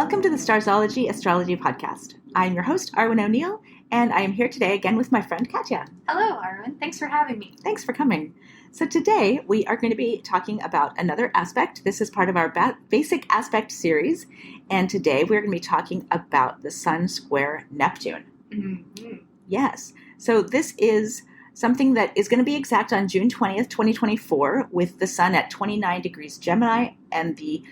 Welcome to the Starzology Astrology Podcast. I'm your host, Arwynne O'Neill, and I am here today again with my friend Katia. Hello, Arwynne. Thanks for having me. Thanks for coming. So today we are going to be talking about another aspect. This is part of our basic aspect series, and today we're going to be talking about the Sun Square Neptune. Mm-hmm. Yes. So this is something that is going to be exact on June 20th, 2024, with the Sun at 29 degrees Gemini and the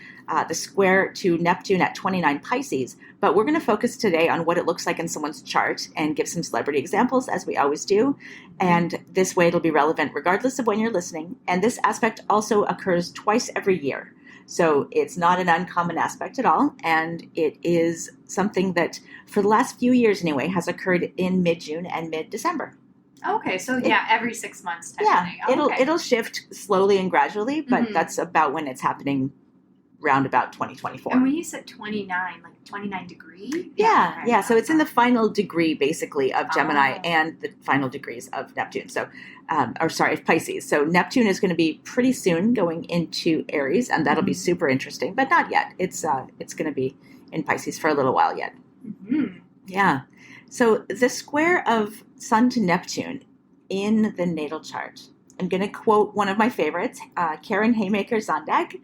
square to Neptune at 29 Pisces. But we're going to focus today on what it looks like in someone's chart and give some celebrity examples, as we always do. And this way it'll be relevant regardless of when you're listening. And this aspect also occurs twice every year. So it's not an uncommon aspect at all. And it is something that, for the last few years anyway, has occurred in mid-June and mid-December. Okay, so every 6 months. Yeah, Okay. it'll shift slowly and gradually, but that's about when it's happening, round about 2024. And when you said 29, like 29 degree? Yeah. So it's in the final degree, basically, of Gemini and the final degrees of Neptune. So, Pisces. So Neptune is going to be pretty soon going into Aries, and that'll be super interesting, but not yet. It's going to be in Pisces for a little while yet. Mm-hmm. Yeah. So the square of Sun to Neptune in the natal chart, I'm going to quote one of my favorites, Karen Haymaker-Zondag,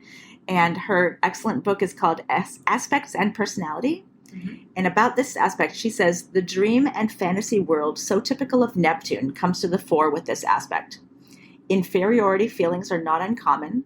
and her excellent book is called Aspects and Personality. Mm-hmm. And about this aspect, she says, the dream and fantasy world so typical of Neptune comes to the fore with this aspect. Inferiority feelings are not uncommon,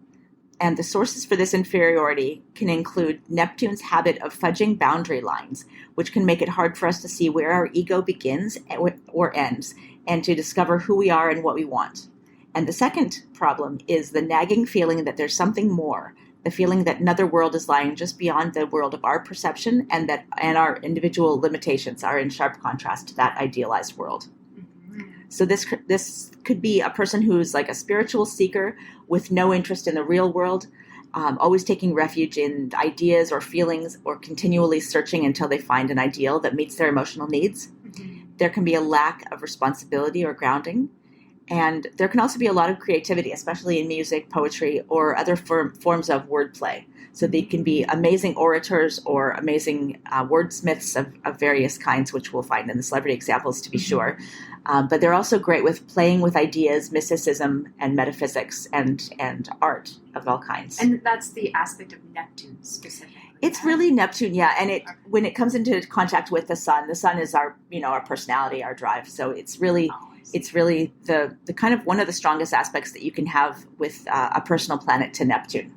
and the sources for this inferiority can include Neptune's habit of fudging boundary lines, which can make it hard for us to see where our ego begins or ends, and to discover who we are and what we want. And the second problem is the nagging feeling that there's something more, the feeling that another world is lying just beyond the world of our perception, and our individual limitations are in sharp contrast to that idealized world. So this could be a person who's like a spiritual seeker with no interest in the real world, always taking refuge in ideas or feelings, or continually searching until they find an ideal that meets their emotional needs. Mm-hmm. There can be a lack of responsibility or grounding. And there can also be a lot of creativity, especially in music, poetry, or other forms of wordplay. So they can be amazing orators or amazing wordsmiths of various kinds, which we'll find in the celebrity examples, to be sure. But they're also great with playing with ideas, mysticism, and metaphysics, and art of all kinds. And that's the aspect of Neptune specifically. It's really Neptune, yeah. And when it comes into contact with the sun is our personality, our drive. So it's really the kind of one of the strongest aspects that you can have with a personal planet to Neptune.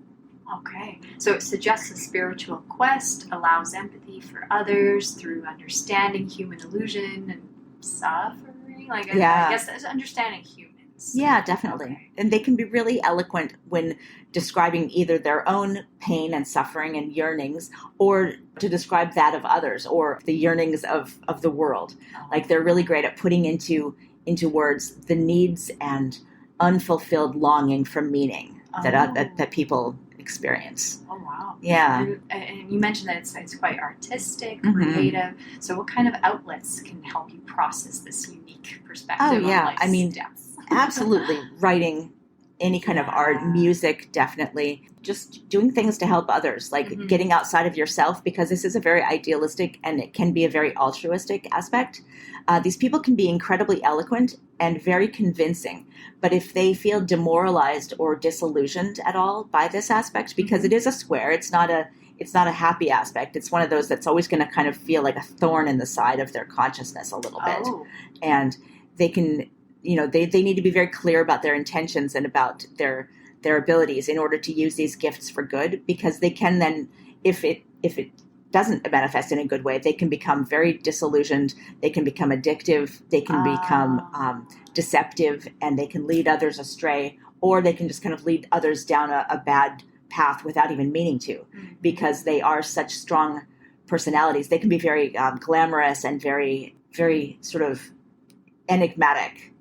Okay. So it suggests a spiritual quest, allows empathy for others through understanding human illusion and suffering. I guess that's understanding humans. Yeah, definitely. Okay. And they can be really eloquent when describing either their own pain and suffering and yearnings, or to describe that of others, or the yearnings of the world. Like, they're really great at putting into words the needs and unfulfilled longing for meaning that people experience. Oh, wow. Yeah. And you mentioned that it's quite artistic, creative. So what kind of outlets can help you process this unique perspective on life's depths? Absolutely. Writing, any kind of art, music, definitely. Just doing things to help others, like getting outside of yourself, because this is a very idealistic and it can be a very altruistic aspect. These people can be incredibly eloquent and very convincing, but if they feel demoralized or disillusioned at all by this aspect, because it is a square, it's not a happy aspect. It's one of those that's always going to kind of feel like a thorn in the side of their consciousness a little bit. And they can, they need to be very clear about their intentions and about their abilities in order to use these gifts for good, because they can then, if it doesn't manifest in a good way, they can become very disillusioned, they can become addictive, they can become deceptive, and they can lead others astray, or they can just kind of lead others down a bad path without even meaning to, because they are such strong personalities. They can be very glamorous and very, very sort of enigmatic,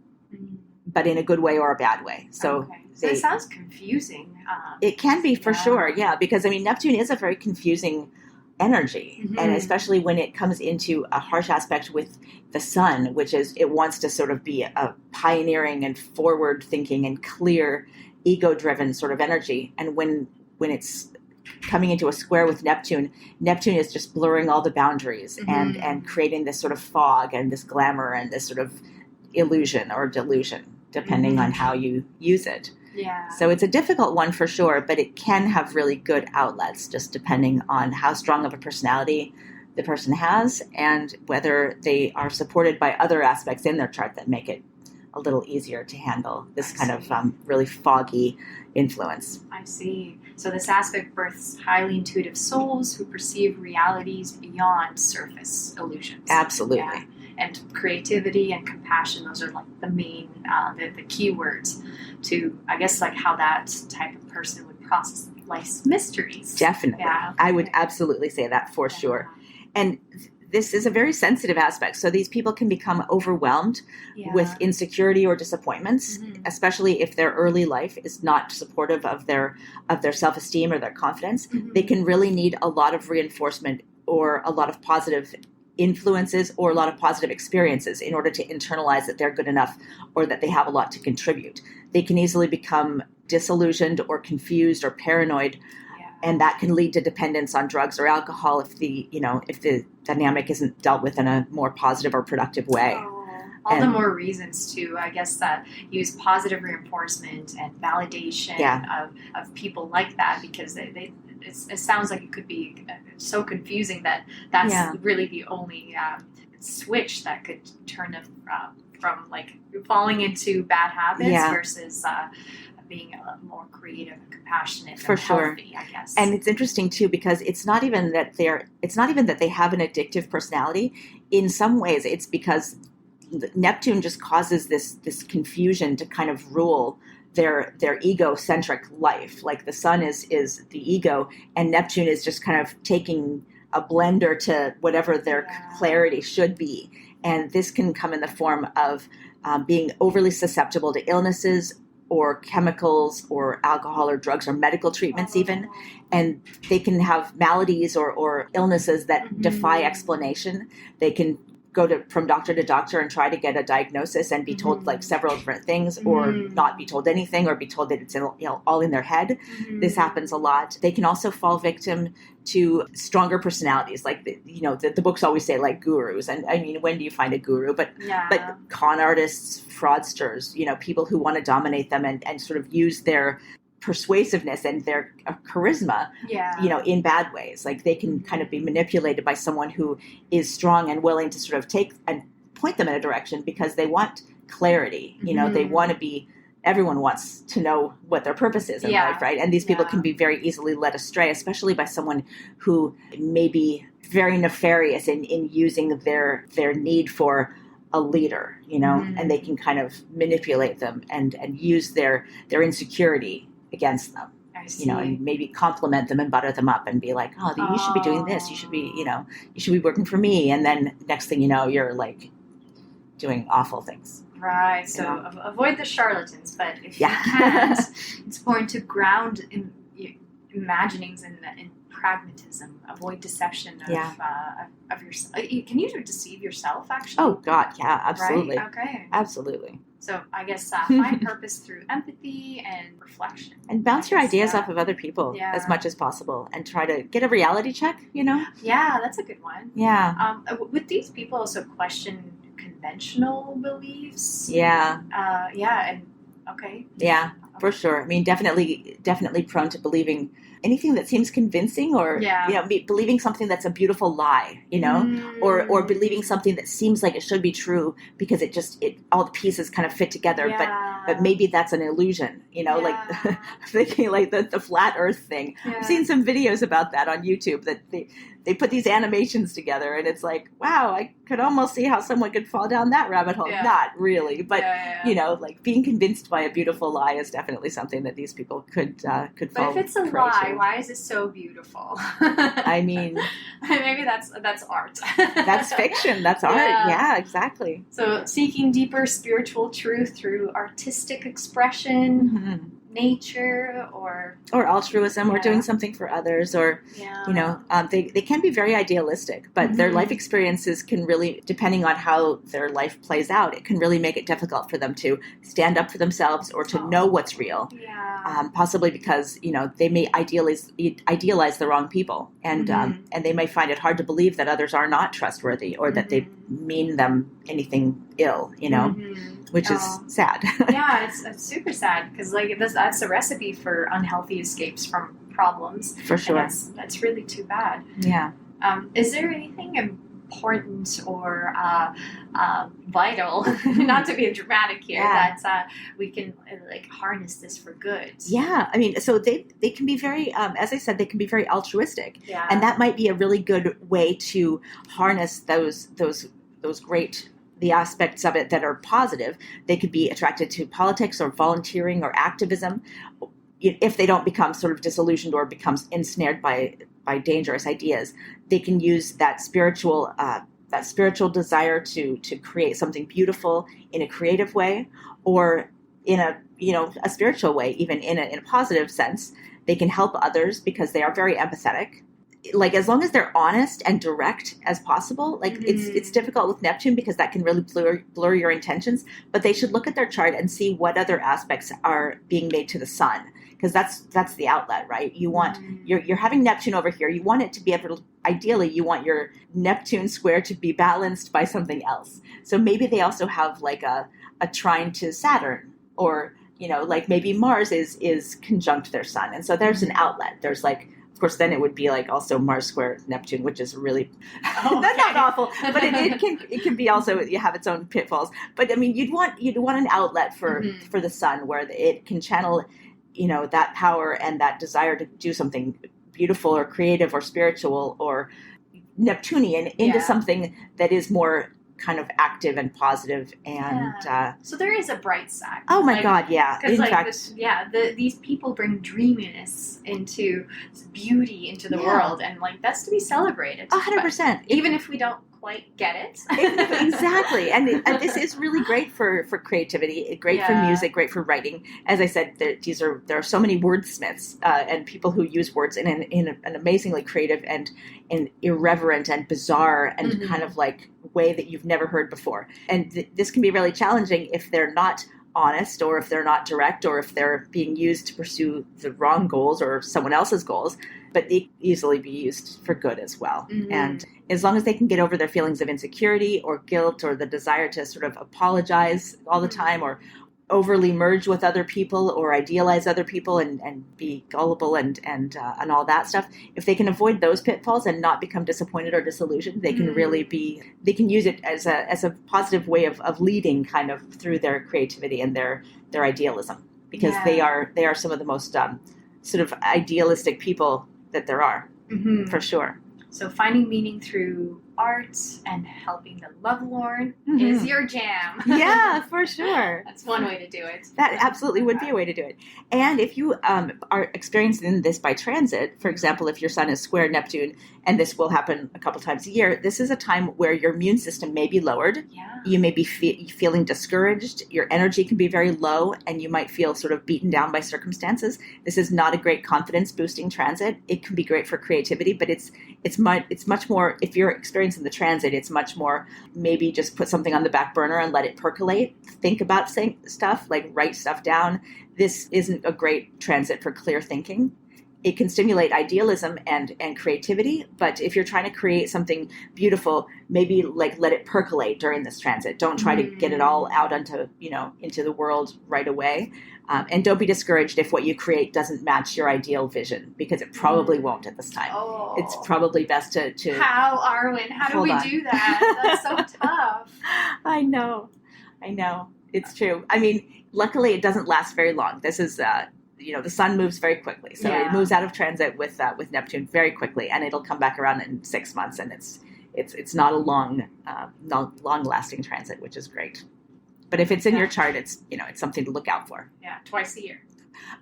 but in a good way or a bad way. So it sounds confusing. It can be, for sure, yeah, because Neptune is a very confusing energy, and especially when it comes into a harsh aspect with the sun, which is, it wants to sort of be a pioneering and forward thinking and clear, ego driven sort of energy. And when it's coming into a square with Neptune, Neptune is just blurring all the boundaries and creating this sort of fog and this glamour and this sort of illusion or delusion, depending on how you use it. Yeah. So it's a difficult one for sure, but it can have really good outlets, just depending on how strong of a personality the person has and whether they are supported by other aspects in their chart that make it a little easier to handle this kind of really foggy influence. I see. So this aspect births highly intuitive souls who perceive realities beyond surface illusions. Absolutely. Yeah. And creativity and compassion, those are like the main, the key words to, I guess, like how that type of person would process life's mysteries. Definitely. Yeah. I would absolutely say that for sure. And this is a very sensitive aspect. So these people can become overwhelmed with insecurity or disappointments, especially if their early life is not supportive of their self-esteem or their confidence. They can really need a lot of reinforcement or a lot of positive influences or a lot of positive experiences in order to internalize that they're good enough or that they have a lot to contribute. They can easily become disillusioned or confused or paranoid. And that can lead to dependence on drugs or alcohol if the dynamic isn't dealt with in a more positive or productive way. All the more reasons to, I guess, use positive reinforcement and validation of people like that, because it sounds like it could be so confusing that that's really the only switch that could turn them from like falling into bad habits versus being a lot more creative and compassionate and healthy, I guess. And it's interesting too, because it's not even that they have an addictive personality. In some ways, it's because Neptune just causes this confusion to kind of rule their egocentric life. Like the sun is the ego, and Neptune is just kind of taking a blender to whatever their clarity should be. And this can come in the form of being overly susceptible to illnesses or chemicals or alcohol or drugs or medical treatments even. And they can have maladies or illnesses that defy explanation. They can go from doctor to doctor and try to get a diagnosis and be told like several different things or not be told anything or be told that it's all in their head. This happens a lot. They can also fall victim to stronger personalities. Like, the books always say like gurus. And I mean, when do you find a guru? But con artists, fraudsters, people who want to dominate them and sort of use their persuasiveness and their charisma, in bad ways. Like they can kind of be manipulated by someone who is strong and willing to sort of take and point them in a direction because they want clarity. They want to be, everyone wants to know what their purpose is in life, right? And these people can be very easily led astray, especially by someone who may be very nefarious in using their need for a leader, and they can kind of manipulate them and use their insecurity against them, and maybe compliment them and butter them up and be like, you should be doing this. You should be, you should be working for me. And then next thing you know, you're like doing awful things. Right. So avoid the charlatans, but if you can't, it's important to ground in imaginings and pragmatism. Avoid deception of yourself. Can you deceive yourself, actually? Oh, God, yeah, absolutely. Right? Okay. Absolutely. So I guess find purpose through empathy and reflection. And bounce your ideas off of other people as much as possible and try to get a reality check, Yeah, that's a good one. Yeah. Would these people also question conventional beliefs? Yeah. Okay. Yeah, for sure. I mean, definitely prone to believing anything that seems convincing or, believing something that's a beautiful lie, or believing something that seems like it should be true because all the pieces kind of fit together, but maybe that's an illusion, like thinking like the flat earth thing. Yeah. I've seen some videos about that on YouTube that they put these animations together and it's like, wow, I could almost see how someone could fall down that rabbit hole. Yeah. Not really, but like being convinced by a beautiful lie is definitely something that these people could fall. But if it's a lie, why is it so beautiful? I mean, maybe that's art. That's fiction. That's art. Yeah, exactly. So seeking deeper spiritual truth through artistic expression. nature or altruism or doing something for others, or they can be very idealistic, but their life experiences can really, depending on how their life plays out, it can really make it difficult for them to stand up for themselves or to know what's real. Possibly because they may idealize the wrong people, and they may find it hard to believe that others are not trustworthy or that they mean them anything ill, which is sad. Yeah, it's super sad because that's a recipe for unhealthy escapes from problems. For sure. That's really too bad. Yeah. Is there anything important or vital, not to be dramatic here, that we can harness this for good? Yeah, I mean, so they can be very, as I said, they can be very altruistic, and that might be a really good way to harness those great, the aspects of it that are positive. They could be attracted to politics or volunteering or activism if they don't become sort of disillusioned or becomes ensnared by dangerous ideas. They can use that spiritual desire to create something beautiful in a creative way, or in a spiritual way, even in a positive sense. They can help others because they are very empathetic. Like, as long as they're honest and direct as possible, it's difficult with Neptune because that can really blur your intentions, but they should look at their chart and see what other aspects are being made to the sun, because that's the outlet, right? You want, you're having Neptune over here. You want it to be able to, ideally, you want your Neptune square to be balanced by something else. So maybe they also have like a trine to Saturn, or, maybe Mars is conjunct their sun. And so there's an outlet. There's of course, then it would be also Mars square Neptune, which is really that's not awful, but it can be also, you have its own pitfalls. But I mean, you'd want an outlet for the sun where it can channel, that power and that desire to do something beautiful or creative or spiritual or Neptunian into something that is more kind of active and positive, and so there is a bright side. Oh my God, yeah. In fact, these people bring dreaminess into beauty into the world, and that's to be celebrated. 100%. Even if we don't quite get it. Exactly, and this is really great for creativity, great for music, great for writing. As I said, there are so many wordsmiths and people who use words in an amazingly creative and irreverent and bizarre and kind of way that you've never heard before. And this can be really challenging if they're not honest, or if they're not direct, or if they're being used to pursue the wrong goals or someone else's goals. But they can easily be used for good as well. And as long as they can get over their feelings of insecurity or guilt or the desire to sort of apologize all the time, or overly merge with other people or idealize other people and be gullible and all that stuff, if they can avoid those pitfalls and not become disappointed or disillusioned, they can really they can use it as a positive way of leading kind of through their creativity and their idealism, because they are some of the most sort of idealistic people that there are, for sure. So finding meaning through art and helping the lovelorn is your jam. Yeah, for sure. That's one way to do it. That absolutely would be a way to do it. And if you are experiencing this by transit, for example, if your sun is square Neptune, and this will happen a couple times a year, this is a time where your immune system may be lowered. Yeah. You may be feeling discouraged. Your energy can be very low, and you might feel sort of beaten down by circumstances. This is not a great confidence-boosting transit. It can be great for creativity, but it's much more, if you're experiencing the transit, it's much more maybe just put something on the back burner and let it percolate. Think about stuff, write stuff down. This isn't a great transit for clear thinking. It can stimulate idealism and creativity, but if you're trying to create something beautiful, maybe let it percolate during this transit. Don't try to get it all out into the world right away. And don't be discouraged if what you create doesn't match your ideal vision, because it probably won't at this time. Oh. It's probably best to How, Arwynne? How do we do that? That's so tough. I know. It's true. I mean, luckily it doesn't last very long. This is, the sun moves very quickly. So it moves out of transit with Neptune very quickly, and it'll come back around in 6 months, and it's not a long lasting transit, which is great. But if it's in your chart, it's something to look out for. Yeah, twice a year.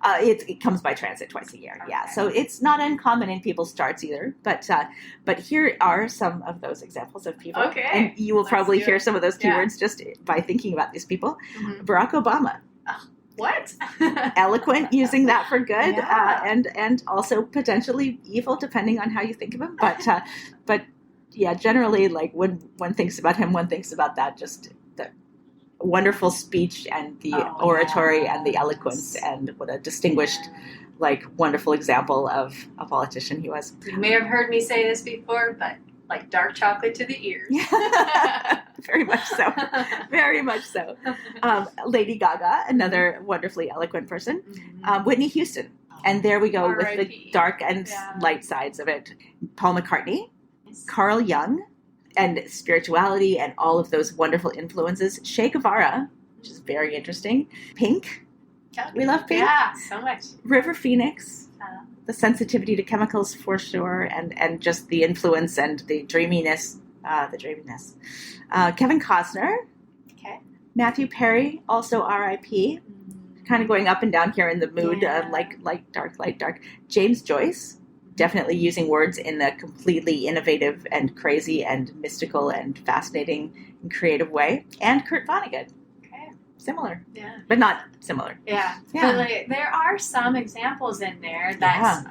It comes by transit twice a year. Okay. Yeah, so it's not uncommon in people's charts either. But here are some of those examples of people. Okay, and you will probably hear some of those keywords just by thinking about these people. Barack Obama. Oh, What? Eloquent, using that for good, Yeah. and also potentially evil, depending on how you think of him. But yeah, generally, like when one thinks about him, one thinks about that, just the wonderful speech and the oratory and the eloquence, and what a distinguished, like, wonderful example of a politician he was. You may have heard me say this before, but like dark chocolate to the ears. Very much so. Very much so. Lady Gaga, another wonderfully eloquent person. Whitney Houston. And there we go with the dark and light sides of it. Paul McCartney, Carl Jung, and spirituality and all of those wonderful influences. Che Guevara, which is very interesting. Pink. We love Pink. Yeah, so much. River Phoenix. The sensitivity to chemicals for sure, and just the influence and the dreaminess. Kevin Costner. Okay. Matthew Perry, also R.I.P. Kind of going up and down here in the mood, light, dark. James Joyce, definitely using words in a completely innovative and crazy and mystical and fascinating and creative way. And Kurt Vonnegut. Similar, but not similar. But like, there are some examples in there that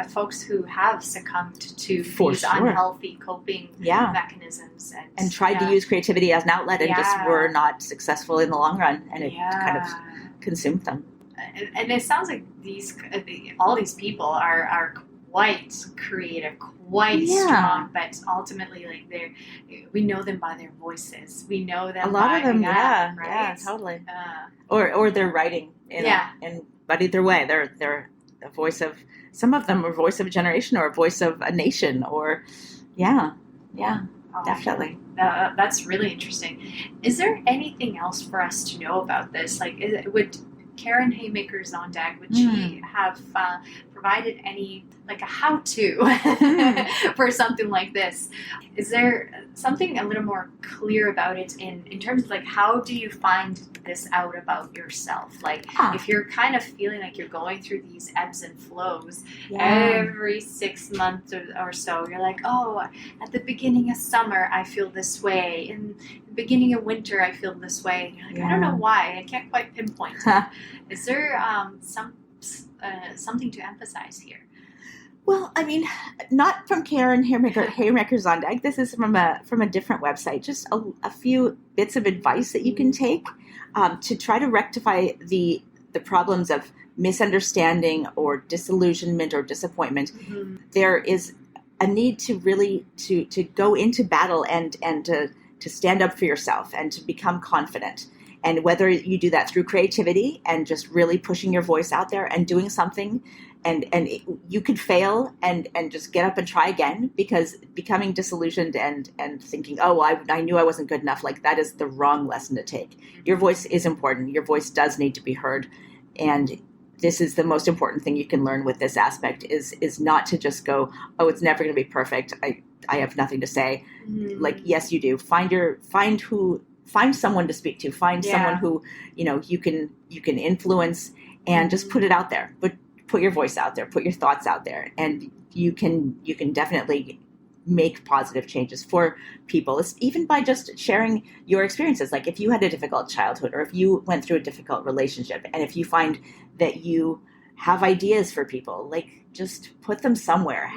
folks who have succumbed to these unhealthy coping mechanisms and tried to use creativity as an outlet and just were not successful in the long run, and it kind of consumed them. And it sounds like all these people are quite creative, quite strong, but ultimately, like we know them by their voices. We know them. A lot of them, right? Totally. Or their writing, but either way, they're a voice of. Some of them are a voice of a generation or a voice of a nation, or definitely. That's really interesting. Is there anything else for us to know about this? Like, would Karen Haymaker Zondag, would she have provided any, like, a how-to for something like this? Is there something a little more clear about it in terms of, like, how do you find this out about yourself? Like, if you're kind of feeling like you're going through these ebbs and flows every 6 months or so, you're like, oh, at the beginning of summer, I feel this way. In the beginning of winter, I feel this way. And you're like, I don't know why. I can't quite pinpoint it. Is there something to emphasize here? Well, I mean, not from Karen Haymaker Zondag. This is from a different website. Just a few bits of advice that you can take to try to rectify the problems of misunderstanding or disillusionment or disappointment. There is a need to really to go into battle and to stand up for yourself and to become confident. And whether you do that through creativity and just really pushing your voice out there and doing something, and you could fail and just get up and try again, because becoming disillusioned and thinking, oh, I knew I wasn't good enough, like, that is the wrong lesson to take. Your voice is important. Your voice does need to be heard. And this is the most important thing you can learn with this aspect is not to just go, oh, it's never going to be perfect. I have nothing to say. Like, yes, you do. Find someone to speak to. Find someone who, you can influence, and just put it out there. But put your voice out there. Put your thoughts out there, and you can definitely make positive changes for people. It's even by just sharing your experiences. Like, if you had a difficult childhood, or if you went through a difficult relationship, and if you find that you have ideas for people, like, just put them somewhere.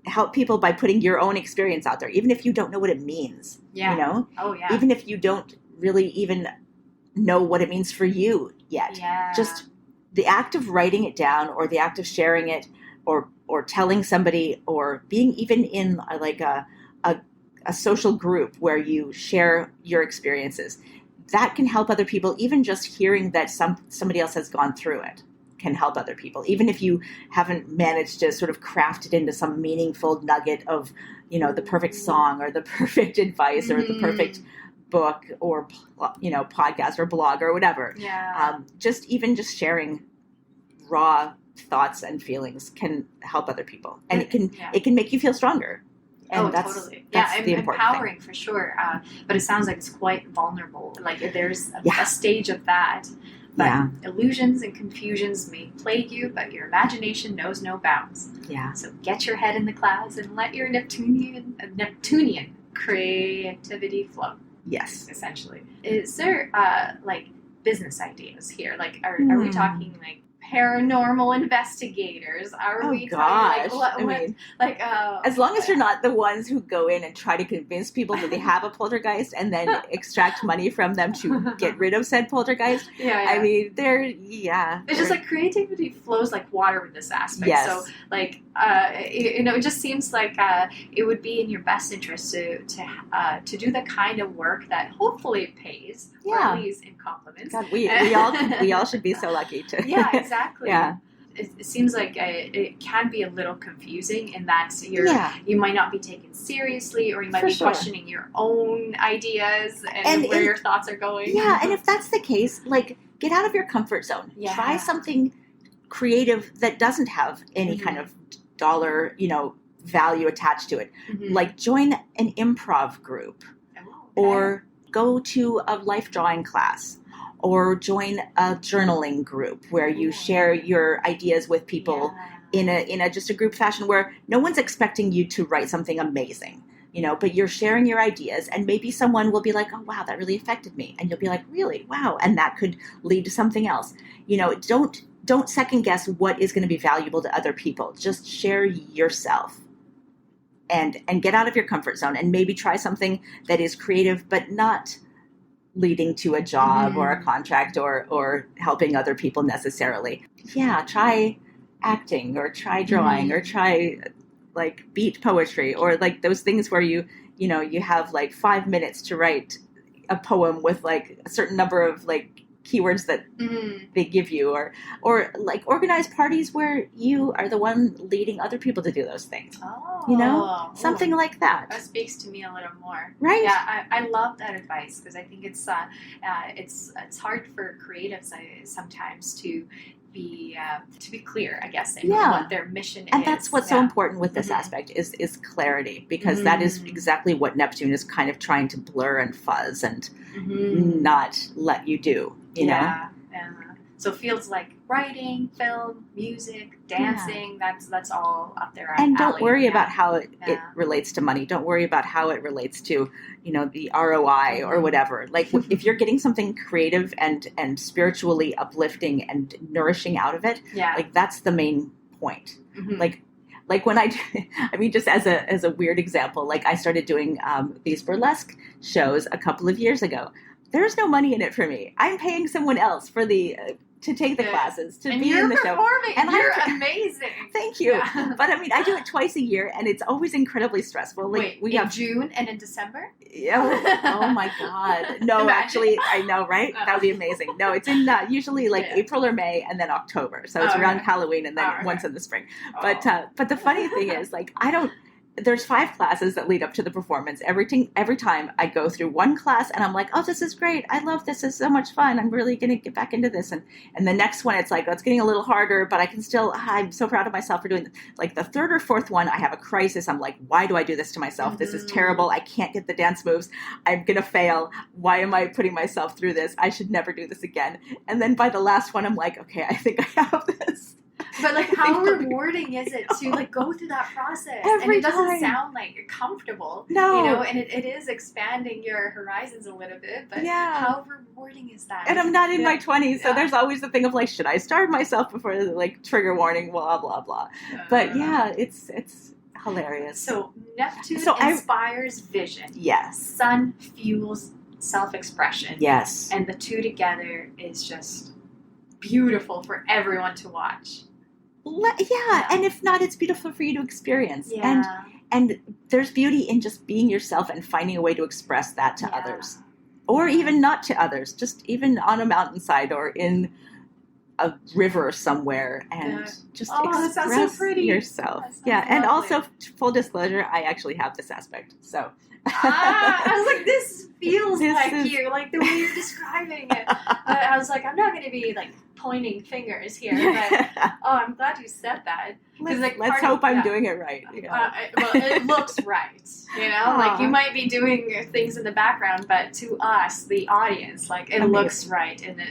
Help people by putting your own experience out there, even if you don't know what it means. Even if you don't really even know what it means for you yet. Just the act of writing it down, or the act of sharing it, or telling somebody, or being even in a social group where you share your experiences, that can help other people. Even just hearing that somebody else has gone through it can help other people, even if you haven't managed to sort of craft it into some meaningful nugget of, the perfect song, or the perfect advice, or the perfect book, or, podcast, or blog, or whatever. Just sharing raw thoughts and feelings can help other people, and it can make you feel stronger. And totally. That's the important empowering thing. For sure. But it sounds like it's quite vulnerable. Like, there's a stage of that. But illusions and confusions may plague you, but your imagination knows no bounds. So get your head in the clouds and let your Neptunian creativity flow. Yes. Essentially. Is there, business ideas here? Like, are we talking like paranormal investigators? Are we talking like what like as long as you're not the ones who go in and try to convince people that they have a poltergeist and then extract money from them to get rid of said poltergeist. I mean, it's just like creativity flows like water with this aspect. Yes. So like it just seems like it would be in your best interest to do the kind of work that hopefully pays, or at least in compliments. God, we all should be so lucky to. Yeah, exactly. Yeah. It seems like it can be a little confusing in that you might not be taken seriously, or you might be questioning your own ideas and where your thoughts are going. Yeah, and if that's the case, like, get out of your comfort zone. Yeah. Try something creative that doesn't have any kind of dollar, value attached to it. Like, join an improv group, or go to a life drawing class, or join a journaling group where you share your ideas with people in a just a group fashion where no one's expecting you to write something amazing, but you're sharing your ideas, and maybe someone will be like, oh, wow, that really affected me. And you'll be like, really? Wow. And that could lead to something else. Don't second guess what is going to be valuable to other people. Just share yourself and get out of your comfort zone, and maybe try something that is creative, but not leading to a job or a contract or helping other people necessarily. Yeah, try acting, or try drawing, or try like beat poetry, or like those things where you have like 5 minutes to write a poem with like a certain number of like keywords that they give you, or like organize parties where you are the one leading other people to do those things. Something like that. That speaks to me a little more. Right? Yeah, I love that advice, because I think it's hard for creatives sometimes to be clear, I guess, in what their mission is. And that's what's so important with this aspect is clarity, because that is exactly what Neptune is kind of trying to blur and fuzz and not let you do, you know? So fields like writing, film, music, dancing, that's all up there. And don't worry about how it relates to money. Don't worry about how it relates to, the ROI or whatever. Like, if you're getting something creative and spiritually uplifting and nourishing out of it, like, that's the main point. Like when I mean, just as a weird example, like I started doing these burlesque shows a couple of years ago. There's no money in it for me. I'm paying someone else for to take the classes, to be in the show. And you're amazing. Thank you. Yeah. But I mean, I do it twice a year, and it's always incredibly stressful. Like, we have June and in December? Oh my God. No, imagine. Actually, I know, right? That would be amazing. No, it's in usually like April or May, and then October. So it's around Halloween, and then once in the spring. But the funny thing is, like, there's 5 classes that lead up to the performance. Every time I go through one class and I'm like, oh, this is great. I love this. This is so much fun. I'm really going to get back into this. And the next one, it's like, oh, it's getting a little harder, but I can still, I'm so proud of myself for doing this. Like the 3rd or 4th one, I have a crisis. I'm like, why do I do this to myself? This is terrible. I can't get the dance moves. I'm going to fail. Why am I putting myself through this? I should never do this again. And then by the last one, I'm like, okay, I think I have this. But like, how rewarding is it to like go through that process? And it doesn't sound like you're comfortable. No. And it is expanding your horizons a little bit. But how rewarding is that? And I'm not in my 20s, so there's always the thing of like, should I starve myself before like trigger warning, blah, blah, blah. But it's hilarious. So Neptune inspires vision. Yes. Sun fuels self-expression. Yes. And the two together is just beautiful for everyone to watch. And if not, it's beautiful for you to experience. And there's beauty in just being yourself and finding a way to express that to others, or even not to others, just even on a mountainside or in a river somewhere, and just express yourself. And also, full disclosure, I actually have this aspect. So I was like, this feels you, like the way you're describing it. But I was like, I'm not going to be like pointing fingers here, but I'm glad you said that. Let's hope I'm doing it right. Well, it looks right, like you might be doing things in the background, but to us, the audience, like it looks right, and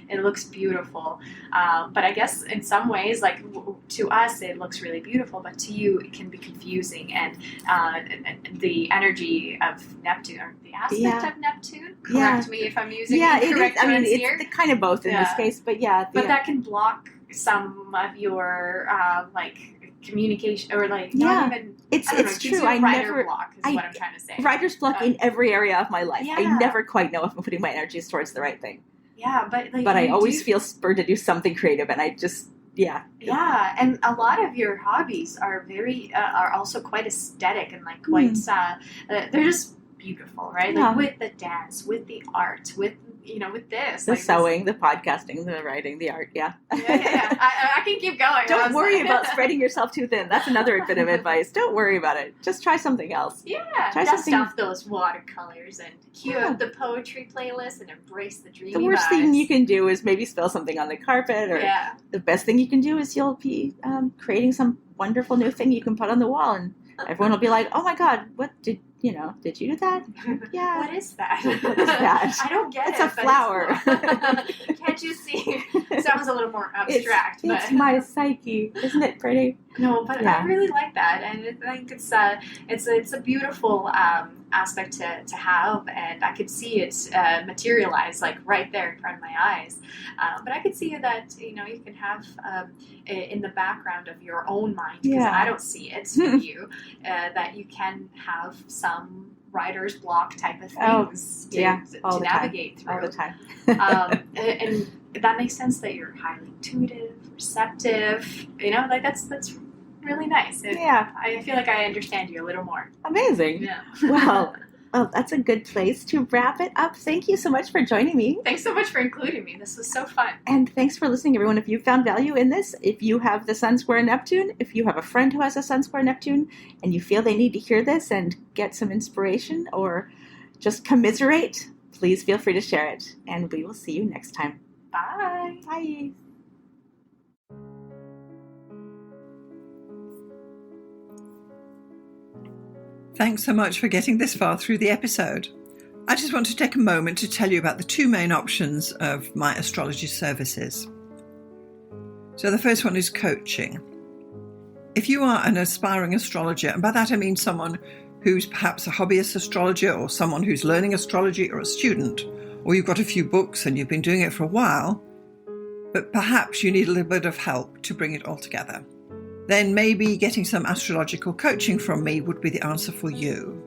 it looks beautiful. But I guess in some ways, like to us, it looks really beautiful, but to you, it can be confusing. And the energy of Neptune, or the aspect of Neptune, correct me if I'm using incorrect terms here. It's kind of both in this case, but But that can block some of your communication, or like not even. It's true. I never block is what I'm trying to say. Writer's block in every area of my life. I never quite know if I'm putting my energies towards the right thing. Yeah, but I always feel spurred to do something creative, and I just and a lot of your hobbies are very are also quite aesthetic and like quite they're just beautiful, right? Like with the dance, with the art, with with this, the sewing, the podcasting, the writing, the art. I can keep going. Don't worry about spreading yourself too thin. That's another bit of advice. Don't worry about it. Just try something else. Dust off those watercolors and cue up the poetry playlist and embrace the dreamy The worst vibes. thing you can do is maybe spill something on the carpet, or the best thing you can do is you'll be creating some wonderful new thing you can put on the wall, and everyone will be like, "Oh my God, what did you do that?" Yeah. What is that? What is that? I don't get it's it. A flower. Can't you see? It sounds a little more abstract. It's my psyche. Isn't it pretty? No, but I really like that, and I think it's a beautiful aspect to have, and I could see it materialize like right there in front of my eyes. But I could see that you can have in the background of your own mind, because I don't see it in you, that you can have some writer's block type of things to navigate through all the time. And that makes sense that you're highly intuitive, receptive. Like that's really nice. I feel like I understand you a little more. Amazing. Yeah. Well, that's a good place to wrap it up. Thank you so much for joining me. Thanks so much for including me. This was so fun. And thanks for listening, everyone. If you found value in this, if you have the Sun Square Neptune, if you have a friend who has a Sun Square Neptune, and you feel they need to hear this and get some inspiration or just commiserate, please feel free to share it. And we will see you next time. Bye. Bye. Thanks so much for getting this far through the episode. I just want to take a moment to tell you about the two main options of my astrology services. So the first one is coaching. If you are an aspiring astrologer, and by that I mean someone who's perhaps a hobbyist astrologer, or someone who's learning astrology, or a student, or you've got a few books and you've been doing it for a while, but perhaps you need a little bit of help to bring it all together, then maybe getting some astrological coaching from me would be the answer for you.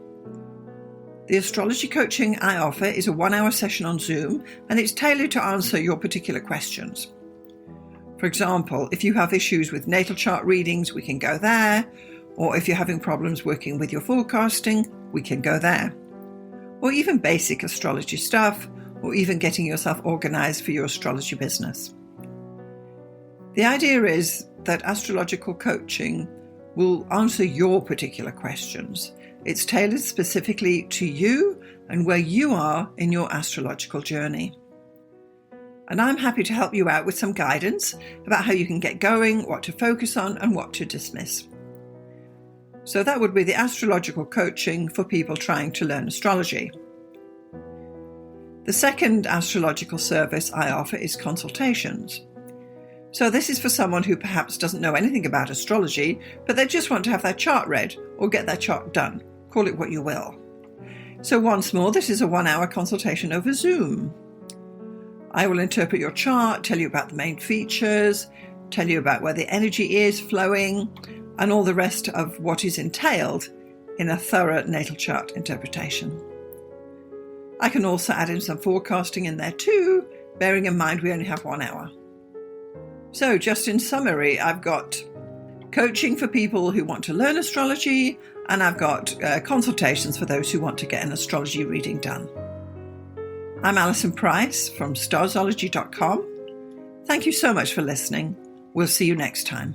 The astrology coaching I offer is a 1-hour session on Zoom, and it's tailored to answer your particular questions. For example, if you have issues with natal chart readings, we can go there, or if you're having problems working with your forecasting, we can go there. Or even basic astrology stuff, or even getting yourself organized for your astrology business. The idea is that astrological coaching will answer your particular questions. It's tailored specifically to you and where you are in your astrological journey. And I'm happy to help you out with some guidance about how you can get going, what to focus on, and what to dismiss. So that would be the astrological coaching for people trying to learn astrology. The second astrological service I offer is consultations. So this is for someone who perhaps doesn't know anything about astrology, but they just want to have their chart read or get their chart done. Call it what you will. So once more, this is a 1-hour consultation over Zoom. I will interpret your chart, tell you about the main features, tell you about where the energy is flowing, and all the rest of what is entailed in a thorough natal chart interpretation. I can also add in some forecasting in there too, bearing in mind we only have 1 hour. So just in summary, I've got coaching for people who want to learn astrology, and I've got consultations for those who want to get an astrology reading done. I'm Alison Price from Starzology.com. Thank you so much for listening. We'll see you next time.